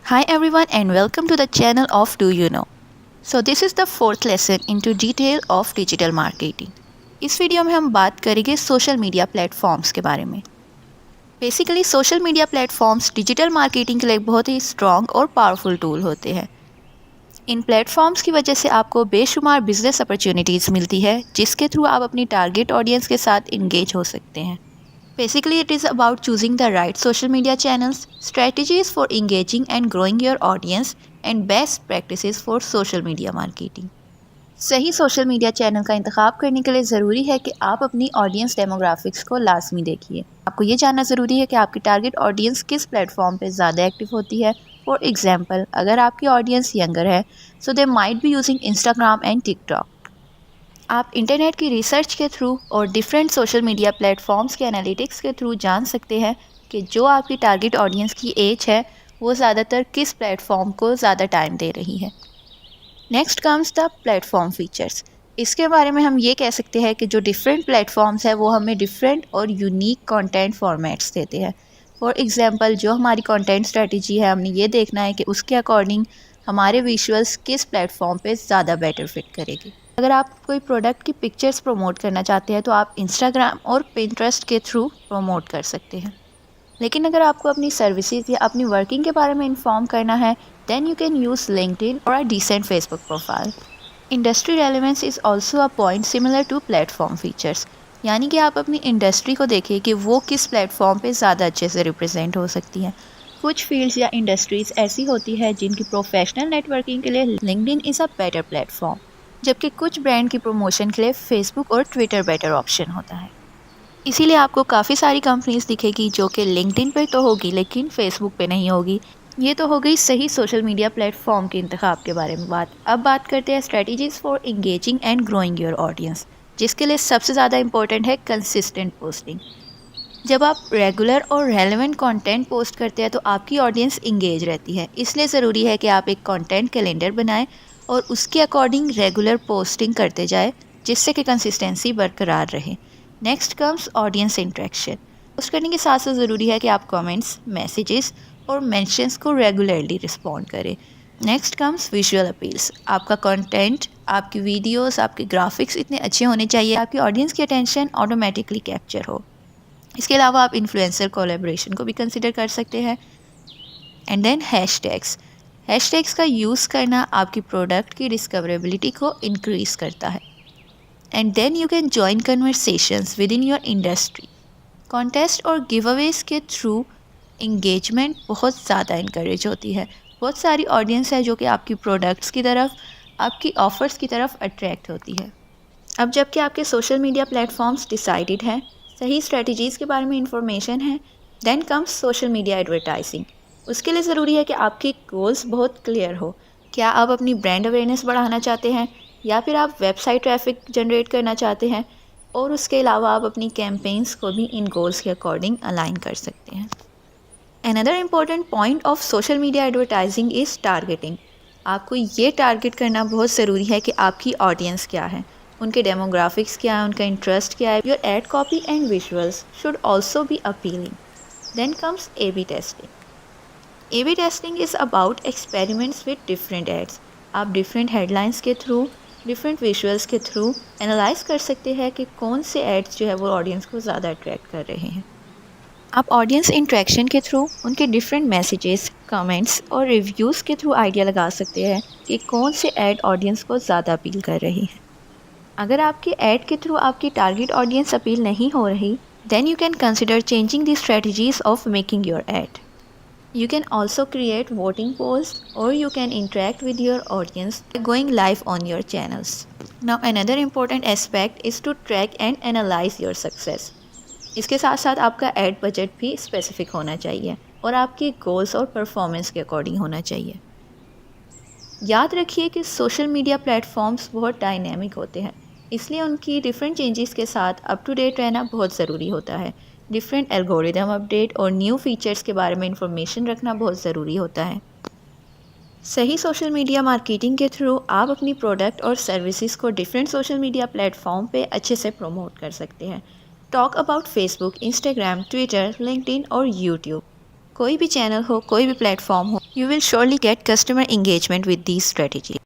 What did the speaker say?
Hi everyone and welcome to the channel of Do You Know. So this is the fourth lesson into detail of digital marketing. इस video में हम बात करेंगे social media platforms के बारे में। Basically social media platforms digital marketing के लिए एक बहुत ही स्ट्रॉन्ग और पावरफुल टूल होते हैं। इन प्लेटफॉर्म्स की वजह से आपको बेशुमार बिजनेस अपॉर्चुनिटीज़ मिलती है जिसके थ्रू आप अपनी टारगेट ऑडियंस के साथ इंगेज हो सकते हैं। Basically, it is about choosing the right social media channels, strategies for engaging and growing your audience, and best practices for social media marketing. सही सोशल मीडिया चैनल का इंतखाब करने के लिए ज़रूरी है कि आप अपनी ऑडियंस डेमोग्राफिक्स को लाजमी देखिए। आपको ये जानना ज़रूरी है कि आपकी टारगेट ऑडियंस किस प्लेटफॉर्म पे ज़्यादा एक्टिव होती है। फॉर एग्जांपल, अगर आपकी ऑडियंस यंगर है so they might be using Instagram and TikTok. आप इंटरनेट की रिसर्च के थ्रू और डिफरेंट सोशल मीडिया प्लेटफॉर्म्स के एनालिटिक्स के थ्रू जान सकते हैं कि जो आपकी टारगेट ऑडियंस की एज है वो ज़्यादातर किस प्लेटफॉर्म को ज़्यादा टाइम दे रही है। Next comes the platform features. इसके बारे में हम ये कह सकते हैं कि जो डिफरेंट प्लेटफॉर्म्स है वो हमें डिफरेंट और यूनिक कंटेंट फॉर्मेट्स देते हैं। फॉर एग्जांपल, जो हमारी कंटेंट स्ट्रेटजी है हमने ये देखना है कि उसके अकॉर्डिंग हमारे विजुअल्स किस प्लेटफॉर्म पे ज़्यादा बेटर फिट करेगी। अगर आप कोई प्रोडक्ट की पिक्चर्स प्रमोट करना चाहते हैं तो आप इंस्टाग्राम और पिंटरेस्ट के थ्रू प्रमोट कर सकते हैं। लेकिन अगर आपको अपनी सर्विसेज या अपनी वर्किंग के बारे में इन्फॉर्म करना है then you can use LinkedIn और a decent Facebook profile. Industry relevance is also a point similar to platform features, यानी कि आप अपनी इंडस्ट्री को देखिए कि वो किस प्लेटफॉर्म पे ज़्यादा अच्छे से रिप्रेजेंट हो सकती हैं। कुछ फील्ड्स या इंडस्ट्रीज़ ऐसी होती है जिनकी प्रोफेशनल नेटवर्किंग के लिए LinkedIn is a better platform, जबकि कुछ ब्रांड की प्रमोशन के लिए फेसबुक और ट्विटर बेटर ऑप्शन होता है। इसीलिए आपको काफ़ी सारी कंपनीज दिखेगी जो कि लिंक्डइन पे तो होगी लेकिन फेसबुक पे नहीं होगी। ये तो हो गई सही सोशल मीडिया प्लेटफॉर्म के इंतखाब के बारे में बात। अब बात करते हैं strategies for engaging and growing your audience, जिसके लिए सबसे ज़्यादा इंपॉर्टेंट है कंसिस्टेंट पोस्टिंग। जब आप रेगुलर और रेलेवेंट कंटेंट पोस्ट करते हैं तो आपकी ऑडियंस इंगेज रहती है। इसलिए ज़रूरी है कि आप एक कंटेंट कैलेंडर बनाएं और उसके अकॉर्डिंग रेगुलर पोस्टिंग करते जाए जिससे कि कंसिस्टेंसी बरकरार रहे। Next comes audience interaction. Post करने के साथ साथ ज़रूरी है कि आप कमेंट्स, मैसेजेस और मेंशंस को रेगुलरली रिस्पॉन्ड करें। Next comes visual appeals. आपका कंटेंट, आपकी वीडियोस, आपके ग्राफिक्स इतने अच्छे होने चाहिए आपकी ऑडियंस की अटेंशन ऑटोमेटिकली कैप्चर हो। इसके अलावा आप इन्फ्लुएंसर कोलैबोरेशन को भी कंसिडर कर सकते हैं। And then hashtags. हैशटैग्स का यूज़ करना आपकी प्रोडक्ट की डिस्कवरेबिलिटी को इंक्रीज़ करता है। And then you can join conversations with in your industry. Contest और गिव अवेज के थ्रू इंगेजमेंट बहुत ज़्यादा इनकरेज होती है। बहुत सारी ऑडियंस है जो कि आपकी प्रोडक्ट्स की तरफ, आपकी ऑफ़र्स की तरफ अट्रैक्ट होती है। अब जबकि आपके सोशल मीडिया प्लेटफॉर्म्स डिसाइडेड हैं, सही स्ट्रेटजीज़ के बारे में इंफॉर्मेशन है, then comes social media advertising. उसके लिए ज़रूरी है कि आपकी गोल्स बहुत क्लियर हो। क्या आप अपनी ब्रांड अवेयरनेस बढ़ाना चाहते हैं या फिर आप वेबसाइट ट्रैफिक जनरेट करना चाहते हैं, और उसके अलावा आप अपनी कैंपेन्स को भी इन गोल्स के अकॉर्डिंग अलाइन कर सकते हैं। Another important point of social media advertising is targeting. आपको ये टारगेट करना बहुत ज़रूरी है कि आपकी ऑडियंस क्या है, उनके डेमोग्राफिक्स क्या है, उनका इंटरेस्ट क्या है। Your ad copy and visuals should also be appealing. Then comes A/B testing. A/B testing is about experiments with different ads. आप डिफरेंट हेडलाइंस के थ्रू, डिफरेंट विजुअल्स के थ्रू एनालाइज कर सकते हैं कि कौन से एड्स जो है वो ऑडियंस को ज़्यादा अट्रैक्ट कर रहे हैं। आप ऑडियंस इंट्रैक्शन के थ्रू, उनके डिफरेंट मैसेजेस, कमेंट्स और रिव्यूज़ के थ्रू आइडिया लगा सकते हैं कि कौन से ऐड ऑडियंस को ज़्यादा अपील कर रही है। अगर आपके ऐड के थ्रू आपकी टारगेट ऑडियंस अपील नहीं हो रही then you can consider changing the strategies of making your ad. You can also create voting polls or you can interact with your audience by going live on your channels. Now another important aspect is to track and analyze your success. इसके साथ साथ आपका ad budget भी specific होना चाहिए और आपके goals और परफॉर्मेंस के अकॉर्डिंग होना चाहिए। याद रखिए कि सोशल मीडिया प्लेटफॉर्म्स बहुत डायनेमिक होते हैं, इसलिए उनकी डिफरेंट चेंजेस के साथ अप टू डेट रहना बहुत ज़रूरी होता है। डिफरेंट एल्गोरिदम अपडेट और न्यू फीचर्स के बारे में इंफॉर्मेशन रखना बहुत ज़रूरी होता है। सही सोशल मीडिया मार्केटिंग के थ्रू आप अपनी प्रोडक्ट और सर्विसेज को डिफरेंट सोशल मीडिया प्लेटफॉर्म पे अच्छे से प्रमोट कर सकते हैं। Talk about Facebook, Instagram, Twitter, LinkedIn और यूट्यूब। कोई भी चैनल हो, कोई भी प्लेटफॉर्म हो, you will surely gate customer engagement with these strategy.